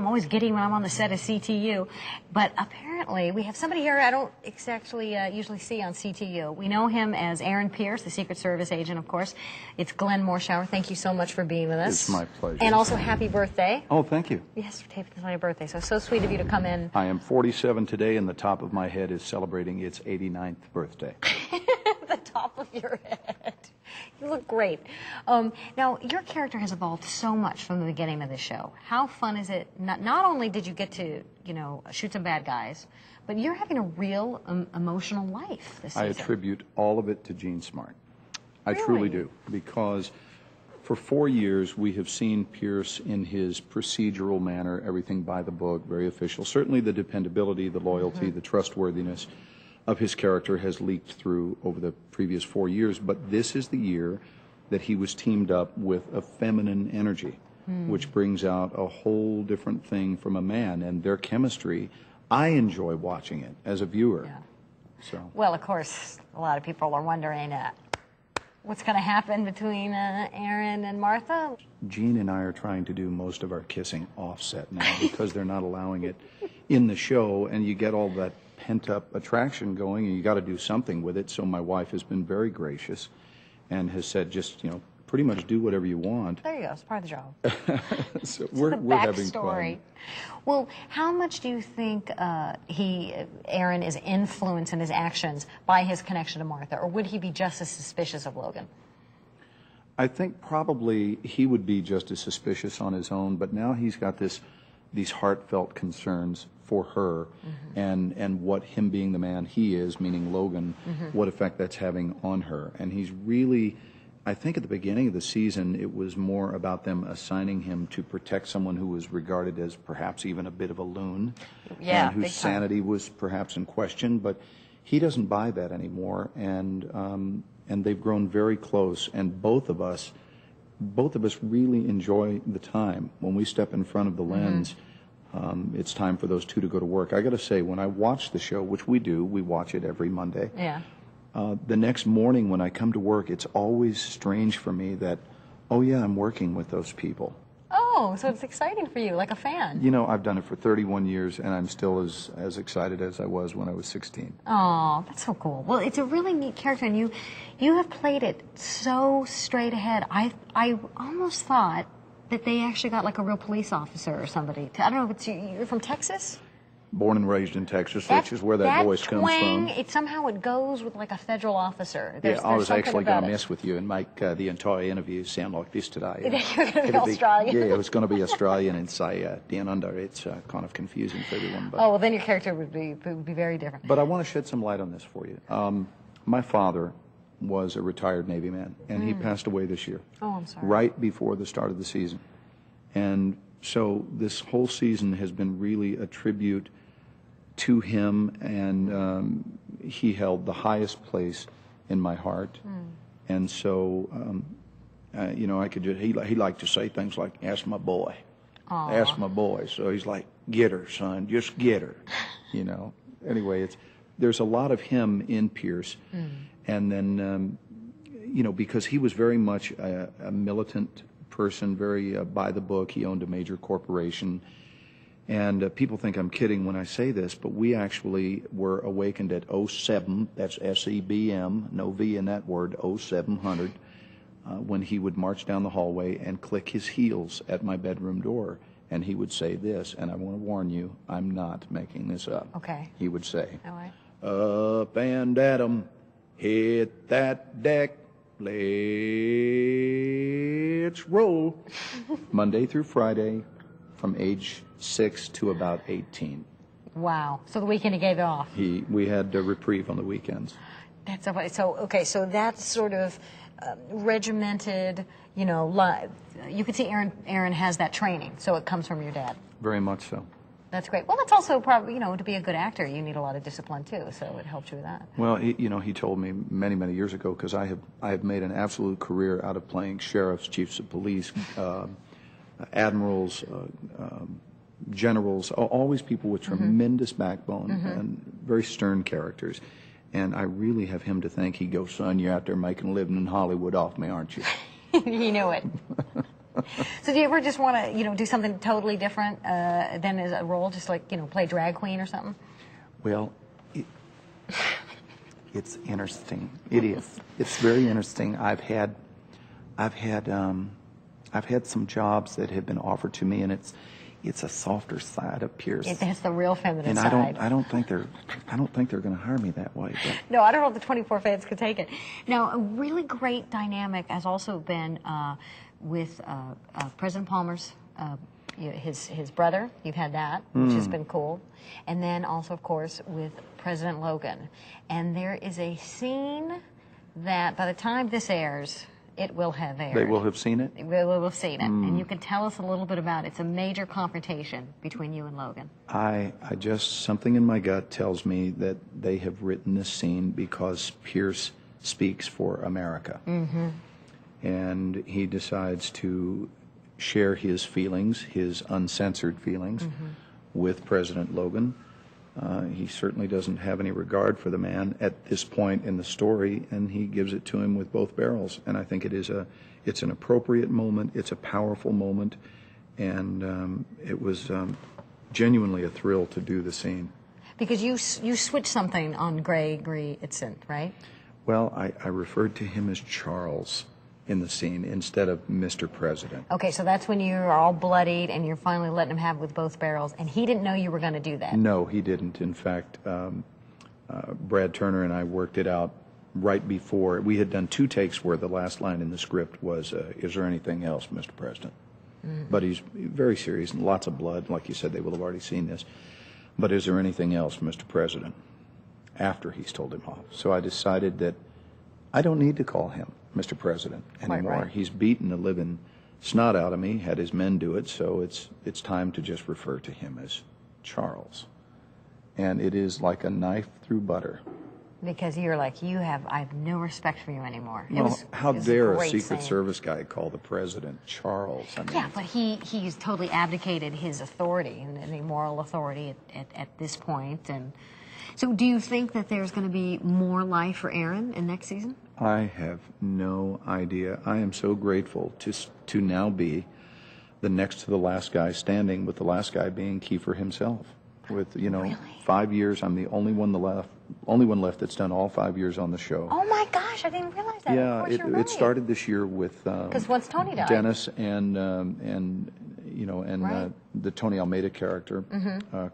I'm always giddy when I'm on the set of CTU. But apparently, we have somebody here I don't actually usually see on CTU. We know him as Aaron Pierce, the Secret Service agent, of course. It's Glenn Morshower. Thank you so much for being with us. It's my pleasure. And also, happy birthday. Oh, thank you. Yes, for taping this on your birthday. So sweet of you to come in. I am 47 today, and the top of my head is celebrating its 89th birthday. The top of your head. You look great. Now, your character has evolved so much from the beginning of the show. How fun is it? Not only did you get to, shoot some bad guys, but you're having a real emotional life this season. I attribute all of it to Gene Smart. I Really? truly do, because for 4 years we have seen Pierce in his procedural manner, everything by the book, very official. Certainly the dependability, the loyalty, the trustworthiness of his character has leaked through over the previous 4 years, but this is the year that he was teamed up with a feminine energy, which brings out a whole different thing from a man, and their chemistry, I enjoy watching it as a viewer. Yeah. So. Well, of course, a lot of people are wondering what's going to happen between Aaron and Martha. Gene and I are trying to do most of our kissing offset now because they're not allowing it in the show, and you get all that pent-up attraction going, and you got to do something with it. So my wife has been very gracious and has said, just, pretty much do whatever you want. There you go. It's part of the job. So It's we're the having backstory. fun. Well, how much do you think Aaron is influenced in his actions by his connection to Martha, or would he be just as suspicious of Logan? I think probably he would be just as suspicious on his own, but now he's got these heartfelt concerns for her, and what him being the man he is, meaning Logan, what effect that's having on her. And he's really, I think at the beginning of the season, it was more about them assigning him to protect someone who was regarded as perhaps even a bit of a loon, and whose sanity was perhaps in question, but he doesn't buy that anymore, and they've grown very close, and both of us really enjoy the time. When we step in front of the lens, it's time for those two to go to work. I got to say, when I watch the show, which we do, we watch it every Monday. Yeah. The next morning when I come to work, it's always strange for me that, oh yeah, I'm working with those people. Oh, so it's exciting for you, like a fan. I've done it for 31 years, and I'm still as excited as I was when I was 16. Oh, that's so cool. Well, it's a really neat character, and you have played it so straight ahead. I almost thought that they actually got like a real police officer or somebody. I don't know if you're from Texas? Born and raised in Texas, which is where that voice comes from. Somehow it goes with like a federal officer. I was actually going to mess with you and make the entire interview sound like this today. You're going to be Australian. Yeah, it was going to be Australian and say down under. It's kind of confusing for everyone. But, well, then your character would be very different. But I want to shed some light on this for you. My father was a retired Navy man, and he passed away this year. Oh, I'm sorry. Right before the start of the season. And so this whole season has been really a tribute to him, and he held the highest place in my heart. And so, I could just, he liked to say things like, ask my boy. Aww. Ask my boy. So he's like, get her, son, just get her. Anyway, there's a lot of him in Pierce. And then, because he was very much a militant person, very by the book. He owned a major corporation. And people think I'm kidding when I say this, but we actually were awakened at 07, that's S-E-B-M, no V in that word, 0700, when he would march down the hallway and click his heels at my bedroom door. And he would say this, and I want to warn you, I'm not making this up. Okay. He would say, all right. Up and at 'em, hit that deck, let's roll. Monday through Friday, from age 6 to about 18. Wow. So the weekend he gave it off. We had a reprieve on the weekends. That's so funny. So, okay, so that's sort of regimented, you could see Aaron has that training, so it comes from your dad. Very much so. That's great. Well, that's also probably, to be a good actor, you need a lot of discipline too, so it helps you with that. Well, he told me many, many years ago, because I have made an absolute career out of playing sheriffs, chiefs of police, admirals, generals, always people with tremendous backbone and very stern characters. And I really have him to thank. He goes, son, you're out there making a living in Hollywood off me, aren't you? He knew it. So do you ever just want to, do something totally different than as a role, just like, play drag queen or something? Well, it's interesting. It is. It's very interesting. I've had some jobs that have been offered to me, and it's a softer side of Pierce. It's the real feminine and side. I don't think they're going to hire me that way. But. No, I don't know if the 24 fans could take it. Now, a really great dynamic has also been with President Palmer's, his brother. You've had that, which has been cool. And then also, of course, with President Logan. And there is a scene that by the time this airs, it will have aired. They will have seen it? They will have seen it. And you can tell us a little bit about it. It's a major confrontation between you and Logan. Something in my gut tells me that they have written this scene because Pierce speaks for America. Mm-hmm. And he decides to share his feelings, his uncensored feelings, with President Logan. He certainly doesn't have any regard for the man at this point in the story, and he gives it to him with both barrels. And I think it's an appropriate moment. It's a powerful moment, and it was genuinely a thrill to do the scene. Because you switched something on Gregory Itzin, right? Well, I referred to him as Charles in the scene instead of Mr. President. Okay, so that's when you're all bloodied and you're finally letting him have with both barrels, and he didn't know you were going to do that. No, he didn't. In fact, Brad Turner and I worked it out right before. We had done 2 takes where the last line in the script was, is there anything else, Mr. President? But he's very serious and lots of blood. Like you said, they will have already seen this. But is there anything else, Mr. President? After he's told him off. So I decided that I don't need to call him Mr. President anymore. Right. He's beaten the living snot out of me, had his men do it, so it's time to just refer to him as Charles. And it is like a knife through butter. Because you're like, I have no respect for you anymore. Well, how dare a Secret scene. Service guy call the president Charles? I mean, Yeah, but he's totally abdicated his authority and the moral authority at this point. And so do you think that there's going to be more life for Aaron in next season? I have no idea. I am so grateful to now be the next to the last guy standing, with the last guy being Kiefer himself. With Really? 5 years, I'm the only one left that's done all 5 years on the show. Oh my gosh, I didn't realize that. Yeah, Of course, you're right. it started this year with Because once Tony died, Dennis and Right. The Tony Almeida character,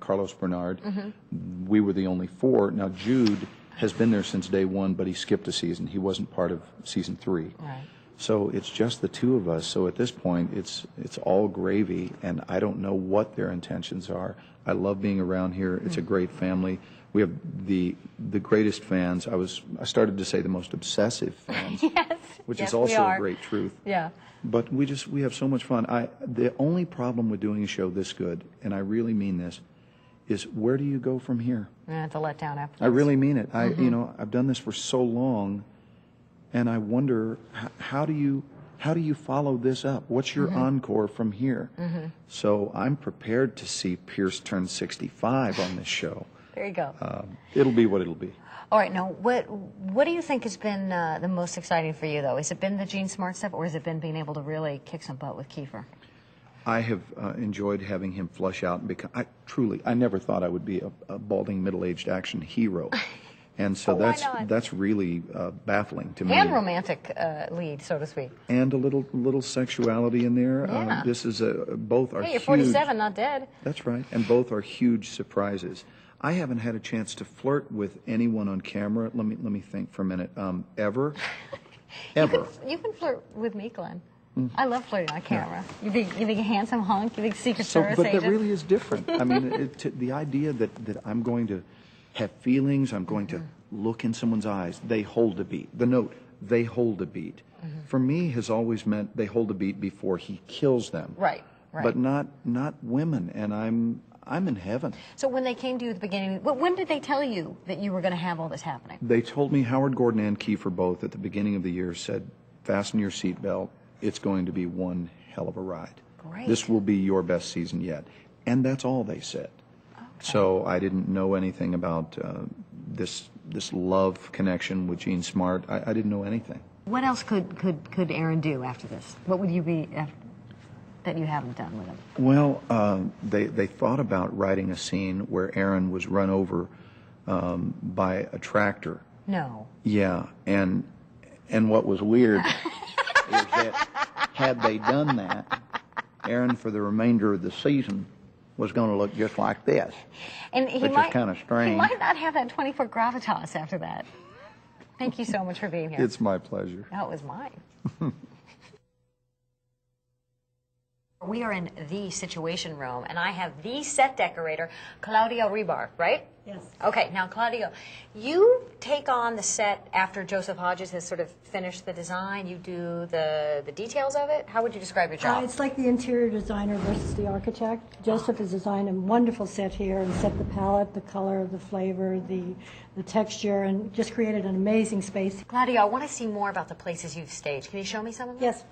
Carlos Bernard. Mm-hmm. We were the only 4. Now Jude has been there since day 1, but he skipped a season. He wasn't part of season 3. Right. So it's just the 2 of us. So at this point, it's all gravy, and I don't know what their intentions are. I love being around here. It's a great family. We have the greatest fans. I started to say the most obsessive fans, Yes. which Yes, is we also are. a great truth. Yeah. But we have so much fun. The only problem with doing a show this good, and I really mean this, is where do you go from here? It's a letdown after. I really mean it. I've done this for so long, and I wonder how do you follow this up? What's your encore from here? So I'm prepared to see Pierce turn 65 on this show. There you go. It'll be what it'll be. All right, now, what do you think has been the most exciting for you, though? Has it been the Gene Smart stuff, or has it been being able to really kick some butt with Kiefer? I have enjoyed having him flush out and become. I never thought I would be a balding middle-aged action hero, and so Why not? that's really baffling to me. And romantic lead, so to speak. And a little sexuality in there. Yeah. This is both are Hey, you're huge. 47, not dead. That's right, and both are huge surprises. I haven't had a chance to flirt with anyone on camera. Let me think for a minute. Ever. You can flirt with me, Glenn. I love flirting on camera. You think a handsome hunk? You think Secret Service But agent? that really is different. I mean, the idea that I'm going to have feelings, I'm going to look in someone's eyes. They hold a beat. The note, they hold a beat. For me, has always meant they hold a beat before he kills them. Right. But not women, and I'm in heaven. So when they came to you at the beginning, when did they tell you that you were going to have all this happening? They told me, Howard Gordon and Kiefer both at the beginning of the year said, fasten your seatbelt. It's going to be one hell of a ride. Great. This will be your best season yet. And that's all they said. Okay. So I didn't know anything about this love connection with Gene Smart. I didn't know anything. What else could Aaron do after this? What would you be? that you haven't done with him? Well, they thought about writing a scene where Aaron was run over by a tractor. No. Yeah, and what was weird is that had they done that, Aaron for the remainder of the season was going to look just like this, And which is kind of strange. He might not have that 20-foot gravitas after that. Thank you so much for being here. It's my pleasure. No, it was mine. We are in the Situation Room, and I have the set decorator, Claudio Rebar, right? Yes. Okay, now Claudio, you take on the set after Joseph Hodges has sort of finished the design. You do the details of it. How would you describe your job? It's like the interior designer versus the architect. Joseph has designed a wonderful set here and set the palette, the color, the flavor, the texture, and just created an amazing space. Claudio, I want to see more about the places you've staged. Can you show me some of them? Yes.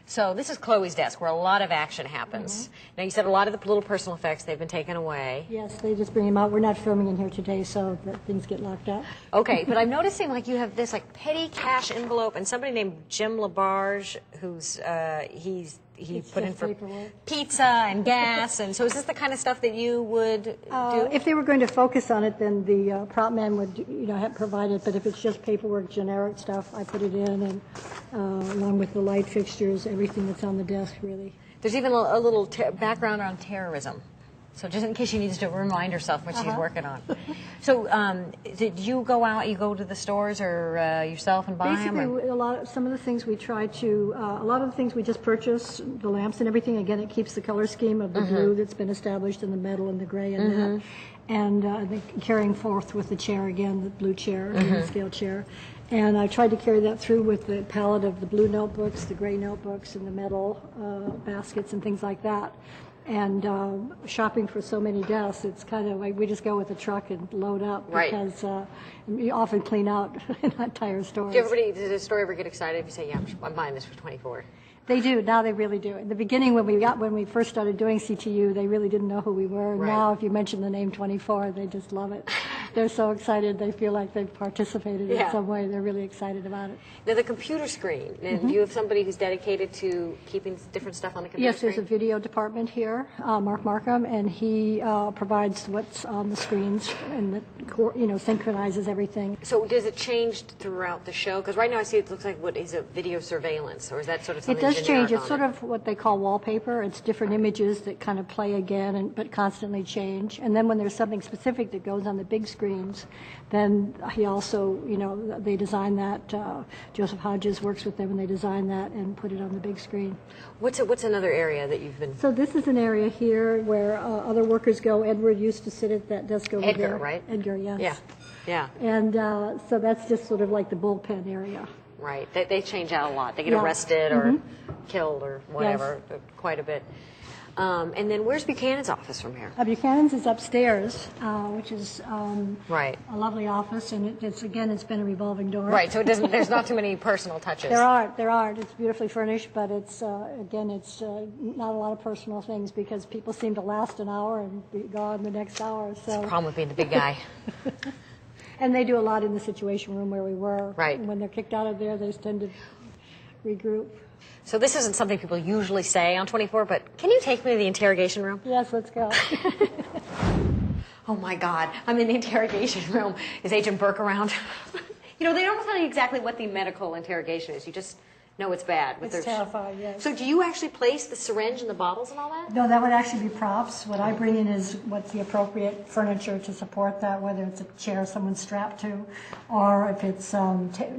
So this is Chloe's desk, where a lot of action happens. Now, you said a lot of the little personal effects, they've been taken away. Yes, they just bring them out. We're not filming in here today, so that things get locked up. Okay, but I'm noticing like you have this like petty cash envelope, and somebody named Jim Labarge, who's he It's put in just for paperwork. pizza and gas, and so is this the kind of stuff that you would do? If they were going to focus on it, then the prop man would, have provided. But if it's just paperwork, generic stuff, I put it in, and along with the light fixtures, everything that's on the desk, really. There's even a little background on terrorism. So just in case she needs to remind herself what she's working on. So did you go out, you go to the stores or yourself and buy them? Basically, some of the things we try to, a lot of the things we just purchase, the lamps and everything, again, it keeps the color scheme of the blue that's been established in the metal and the gray and that. And carrying forth with the chair again, the blue chair, the scale chair. And I tried to carry that through with the palette of the blue notebooks, the gray notebooks, and the metal baskets and things like that. And shopping for so many desks, it's kind of like we just go with a truck and load up because you often clean out entire stores. Did the store ever get excited if you say, yeah, I'm buying this for 24? They do. Now they really do. In the beginning, when we first started doing CTU, they really didn't know who we were. Right. Now, if you mention the name 24, they just love it. They're so excited. They feel like they've participated in some way. They're really excited about it. Now, the computer screen, and you have somebody who's dedicated to keeping different stuff on the computer Yes, screen? there's a video department here, Mark Markham, and he provides what's on the screens and synchronizes everything. So does it change throughout the show? Because right now I see it looks like what is a video surveillance, or is that sort of It something does generic change. It's on sort it? of what they call wallpaper. It's different images that kind of play again, but constantly change. And then when there's something specific that goes on the big screens, then he also, they design that. Joseph Hodges works with them, and they design that and put it on the big screen. What's another area that you've been? So this is an area here where other workers go. Edward used to sit at that desk over there. Edgar, right? Edgar, yes. Yeah. And so that's just sort of like the bullpen area. Right. They change out a lot. They get Yeah. arrested or killed or whatever, quite a bit. And then where's Buchanan's office from here? Buchanan's is upstairs, which is Right. a lovely office, and it's been a revolving door. Right. So it doesn't. There's not too many personal touches. There aren't. It's beautifully furnished, but it's not a lot of personal things because people seem to last an hour and be gone the next hour. So. Problem with being the big guy. And they do a lot in the Situation Room where we were. Right. When they're kicked out of there, they tend to regroup. So this isn't something people usually say on 24, but can you take me to the interrogation room? Yes, let's go. Oh my God, I'm in the interrogation room. Is Agent Burke around? They don't tell you exactly what the medical interrogation is. You just know it's bad. It's terrifying, yes. So do you actually place the syringe and the bottles and all that? No, that would actually be props. What I bring in is what's the appropriate furniture to support that, whether it's a chair someone's strapped to, or if it's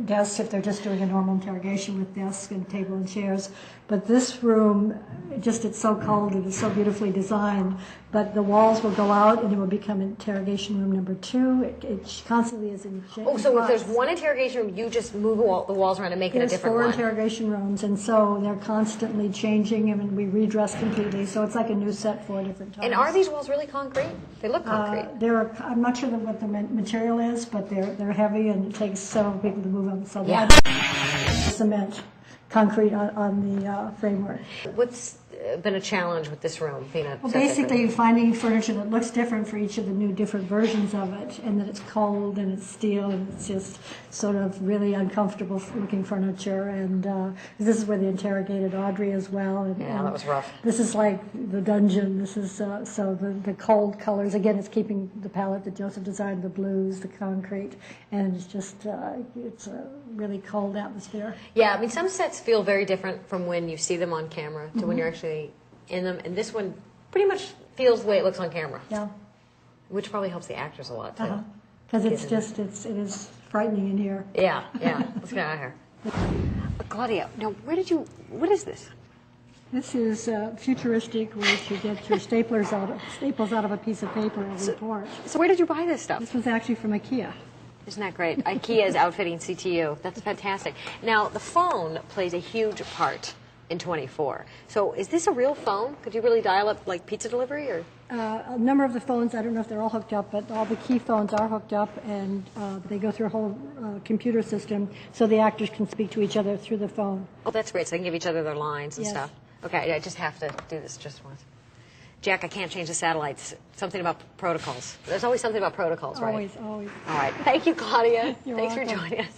desks, if they're just doing a normal interrogation with desks and table and chairs. But this room, it's so cold, it is so beautifully designed, but the walls will go out and it will become interrogation room number 2. It constantly is in Oh, so if there's one interrogation room, you just move the walls around and make it a different one? There's 4 interrogation rooms, and so they're constantly changing, and we redress completely, so it's like a new set 4 different times. And are these walls really concrete? They look concrete. I'm not sure what the material is, but they're heavy, and it takes several people to move them. So Yeah. cement, concrete on the framework. What's been a challenge with this room being a Well, set basically finding furniture that looks different for each of the new different versions of it, and that it's cold and it's steel and it's just sort of really uncomfortable looking furniture. And this is where they interrogated Audrey as well. And, Yeah, that was rough. This is like the dungeon. This is so the cold colors. Again, it's keeping the palette that Joseph designed, the blues, the concrete, and it's just it's a really cold atmosphere. Yeah, I mean, some sets feel very different from when you see them on camera to when you're actually in them, and this one pretty much feels the way it looks on camera. Yeah. Which probably helps the actors a lot, too. Because it is frightening in here. Yeah, yeah. Let's get out of here. Claudia, now, what is this? This is futuristic, where you get your staples out of a piece of paper and report. So where did you buy this stuff? This was actually from IKEA. Isn't that great? IKEA is outfitting CTU. That's fantastic. Now, the phone plays a huge part in 24. So is this a real phone? Could you really dial up like pizza delivery or? A number of the phones, I don't know if they're all hooked up, but all the key phones are hooked up, and they go through a whole computer system so the actors can speak to each other through the phone. Oh, that's great. So they can give each other their lines and Yes. stuff. Okay, I just have to do this just once. Jack, I can't change the satellites. Something about protocols. There's always something about protocols, right? Always, always. All right. Thank you, Claudia. You're Thanks welcome. for joining us.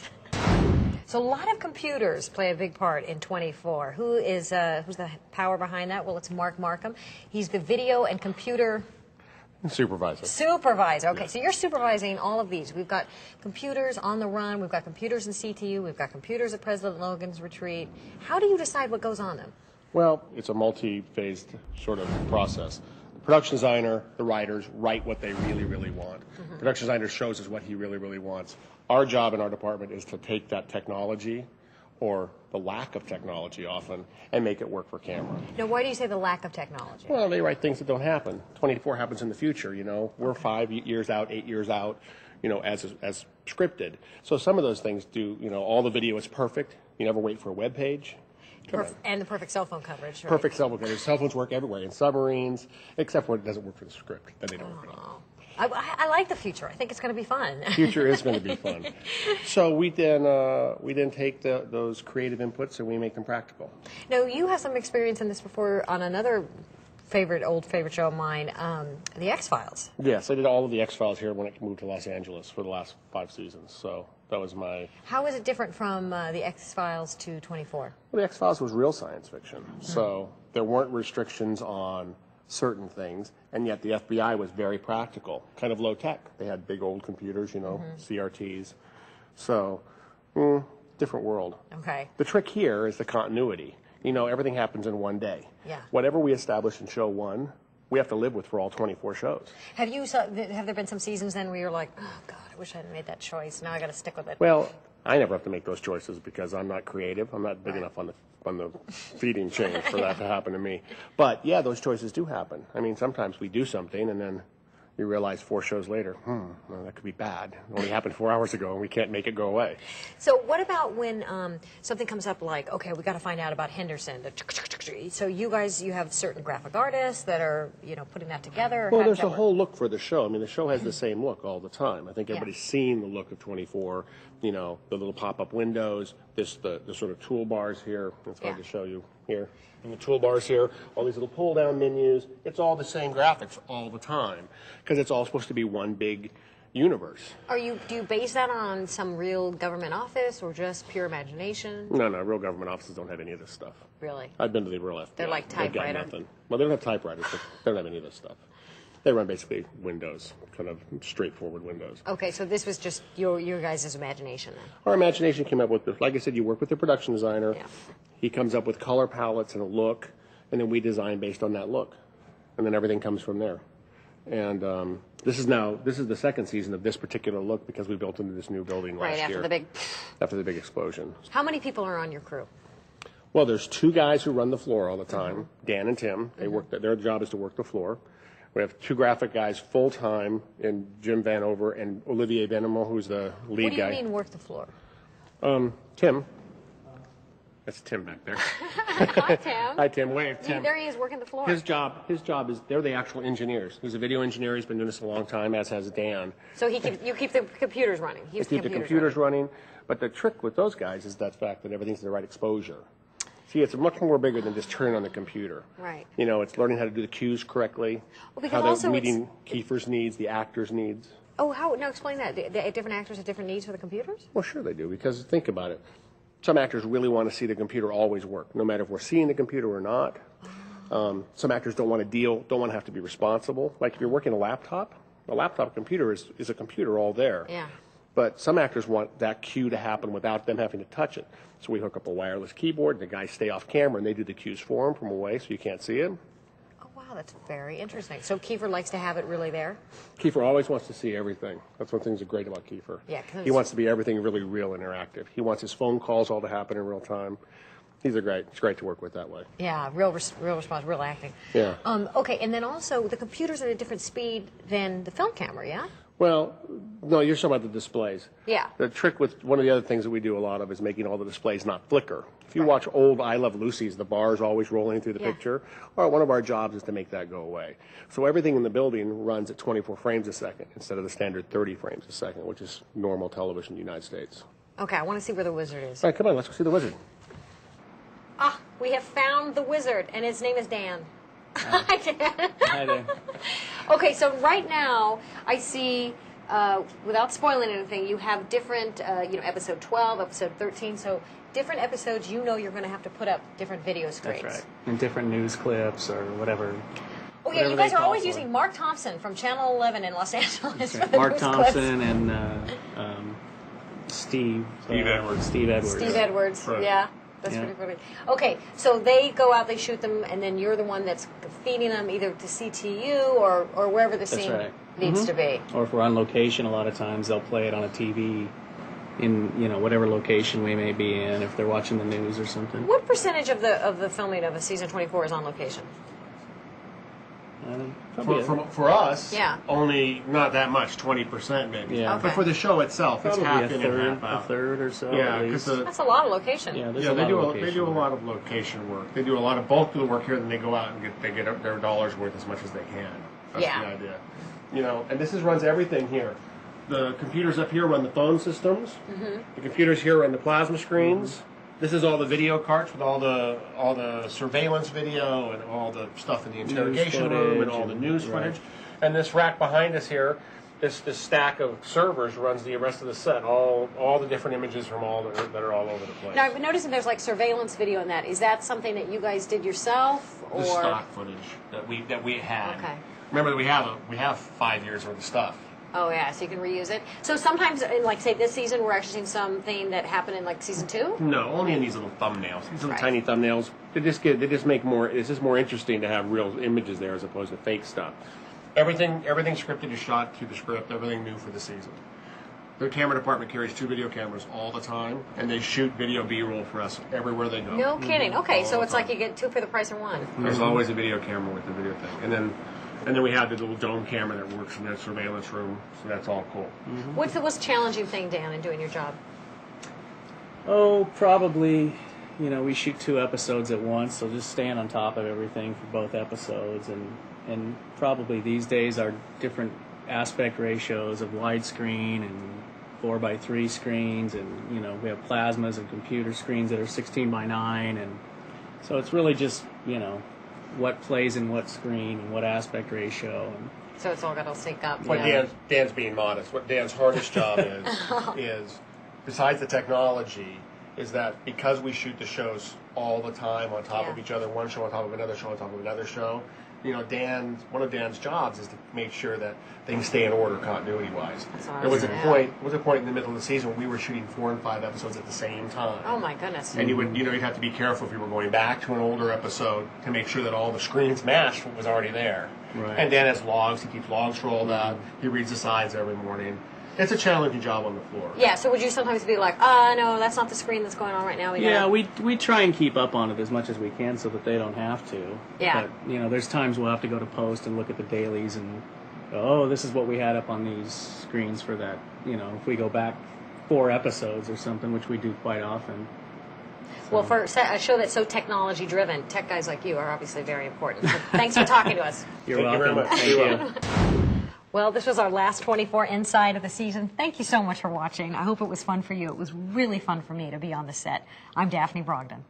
So a lot of computers play a big part in 24. Who's the power behind that? Well, it's Mark Markham. He's the video and computer supervisor. Okay, so you're supervising all of these. We've got computers on the run. We've got computers in CTU. We've got computers at President Logan's retreat. How do you decide what goes on them? Well, it's a multi-phased sort of process. The production designer, the writers write what they really, really want. Production designer shows us what he really, really wants. Our job in our department is to take that technology, or the lack of technology often, and make it work for camera. Now, why do you say the lack of technology? Well, they write things that don't happen. 24 happens in the future, you know. We're 5 years out, 8 years out, you know, as scripted. So some of those things do, you know, all the video is perfect. You never wait for a web page. And the perfect cell phone coverage. Right? Perfect cell phone coverage. Cell phones work everywhere, in submarines, except when it doesn't work for the script. Then they don't work at all. I like the future. I think it's going to be fun. Future is going to be fun. So we then take those creative inputs and we make them practical. Now, you have some experience in this before on another old favorite show of mine, The X-Files. Yes, I did all of the X-Files here when I moved to Los Angeles for the last 5 seasons. So that was my... How is it different from The X-Files to 24? Well, the X-Files was real science fiction. So there weren't restrictions on certain things, and yet the FBI was very practical, kind of low tech. They had big old computers, you know, CRTs. So, different world. Okay. The trick here is the continuity. You know, everything happens in one day. Yeah. Whatever we establish in show 1, we have to live with for all 24 shows. Have there been some seasons then where you're like, oh God, I wish I hadn't made that choice. Now I got to stick with it. Well, I never have to make those choices because I'm not creative. I'm not big enough on the feeding chain for that to happen to me. But yeah, those choices do happen. I mean, sometimes we do something and then you realize 4 shows later, well, that could be bad. It only happened 4 hours ago and we can't make it go away. So what about when something comes up like, okay, we got to find out about Henderson. So you have certain graphic artists that are, you know, putting that together? Well, there's a whole look for the show. I mean, the show has the same look all the time. I think Yeah. everybody's seen the look of 24, you know, the little pop-up windows, the sort of toolbars here. It's hard Yeah. to show you here. And the toolbars here, all these little pull-down menus. It's all the same graphics all the time because it's all supposed to be one big universe. Do you base that on some real government office or just pure imagination? No, real government offices don't have any of this stuff. Really? I've been to the real FBI. They're like They've got typewriter? nothing. Well, they don't have typewriters, but they don't have any of this stuff. They run basically Windows, kind of straightforward Windows. Okay, so this was just your guys' imagination then? Our imagination came up with this. Like I said, you work with the production designer. Yeah. He comes up with color palettes and a look, and then we design based on that look. And then everything comes from there. And this is the second season of this particular look because we built into this new building last year. After the big explosion. How many people are on your crew? Well, there's 2 guys who run the floor all the time, Dan and Tim. They work. Their job is to work the floor. We have 2 graphic guys full-time, and Jim Vanover and Olivier Benamont, who's the lead guy. What do you mean work the floor? Tim. That's Tim back there. Hi, Tim. Hi, Tim. Wave, Tim. There he is working the floor. His job is they're the actual engineers. He's a video engineer. He's been doing this a long time, as has Dan. So you keep the computers running. They keep the computers running. But the trick with those guys is that fact that everything's in the right exposure. See, it's much more bigger than just turning on the computer. Right. You know, it's learning how to do the cues correctly, Well, because how they're also meeting Kiefer's needs, the actor's needs. Oh, how? Now explain that. The different actors have different needs for the computers? Well, sure they do, because think about it. Some actors really want to see the computer always work, no matter if we're seeing the computer or not. Some actors don't want to don't want to have to be responsible. Like if you're working a laptop computer is a computer all there. Yeah. But some actors want that cue to happen without them having to touch it. So we hook up a wireless keyboard, and the guys stay off camera, and they do the cues for them from away so you can't see it. Oh, wow, that's very interesting. So Kiefer likes to have it really there? Kiefer always wants to see everything. That's one thing that's great about Kiefer. Yeah, 'cause he wants to be everything really real interactive. He wants his phone calls all to happen in real time. These are great. It's great to work with that way. Yeah, real response, real acting. Yeah. Okay, and then also the computers are at a different speed than the film camera, yeah? Well, no, you're talking about the displays. Yeah. The trick with one of the other things that we do a lot of is making all the displays not flicker. If you watch old I Love Lucy's, the bar's always rolling through the picture. Well, one of our jobs is to make that go away. So everything in the building runs at 24 frames a second instead of the standard 30 frames a second, which is normal television in the United States. Okay, I want to see where the wizard is. All right, come on, let's go see the wizard. Ah, we have found the wizard, and his name is Dan. Hi, Dan. Hi there. Okay, so right now I see, without spoiling anything, you have different, episode 12, episode 13. So different episodes, you're going to have to put up different video screens. That's right. And different news clips or whatever. Oh yeah, you whatever guys they are call always for it. using Mark Thompson from Channel 11 in Los Angeles. For Right. the Mark news Thompson clips. and Steve Edwards. Steve Edwards. Steve Edwards. Right. Yeah. That's Yeah. pretty funny. Okay, so they go out, they shoot them, and then you're the one that's feeding them either to CTU or wherever the scene right. needs to be. Or if we're on location, a lot of times they'll play it on a TV in whatever location we may be in if they're watching the news or something. What percentage of the filming of a season 24 is on location? Probably For us, Yeah. only not that much, 20% maybe. Yeah. But for the show itself, it's half in and half a out. third or so. Yeah, at because least. That's a lot of location. Yeah, there's Yeah, a they lot do of a, location they do a work. lot of location work. They do a lot of bulk of the work here, then they go out and get their dollars worth as much as they can. That's Yeah. the idea. And this runs everything here. The computers up here run the phone systems. Mm-hmm. The computers here run the plasma screens. This is all the video carts with all the surveillance video and all the stuff in the interrogation room and all the news footage. And this rack behind us here, this stack of servers runs the rest of the set, all the different images from all that are all over the place. Now, I've been noticing there's like surveillance video in that. Is that something that you guys did yourself, or The stock footage that we had. Okay. Remember that we have 5 years worth of stuff. Oh yeah, so you can reuse it. So sometimes, in like say this season, we're actually seeing something that happened in like season 2. No, only in these little thumbnails. These little Right. tiny thumbnails. They just make more. It's just more interesting to have real images there as opposed to fake stuff. Everything scripted is shot through the script. Everything new for the season. Their camera department carries 2 video cameras all the time, and they shoot video B-roll for us everywhere they go. No kidding. Okay, All so the it's like time. you get 2 for the price of 1. There's always a video camera with the video thing, and then we have the little dome camera that works in the surveillance room, so that's all cool. What's the most challenging thing, Dan, in doing your job? Oh, probably, we shoot 2 episodes at once, so just staying on top of everything for both episodes, and probably these days our different aspect ratios of widescreen and 4:3 screens, and we have plasmas and computer screens that are 16:9, and so it's really just what plays in what screen and what aspect ratio. And So it's all got to sync up. What Yeah. Dan's being modest. What Dan's hardest job is besides the technology, is that because we shoot the shows all the time on top of Yeah. each other, one show on top of another show on top of another show. One of Dan's jobs is to make sure that things stay in order continuity wise. That's awesome. There was a Yeah. point in the middle of the season when we were shooting 4 and 5 episodes at the same time. Oh my goodness. And you'd have to be careful if you were going back to an older episode to make sure that all the screens matched what was already there. Right. And Dan has logs. He keeps logs rolled out. He reads the sides every morning. It's a challenging job on the floor. Yeah, so would you sometimes be like, no, that's not the screen that's going on right now. yeah, we try and keep up on it as much as we can so that they don't have to. Yeah. But there's times we'll have to go to post and look at the dailies and go, oh, this is what we had up on these screens for that. If we go back 4 episodes or something, which we do quite often. Well, for a show that's so technology driven, tech guys like you are obviously very important. So thanks for talking to us. You're Thank you very welcome. much. Thank You're you. welcome. Well, this was our last 24 Inside of the season. Thank you so much for watching. I hope it was fun for you. It was really fun for me to be on the set. I'm Daphne Brogdon.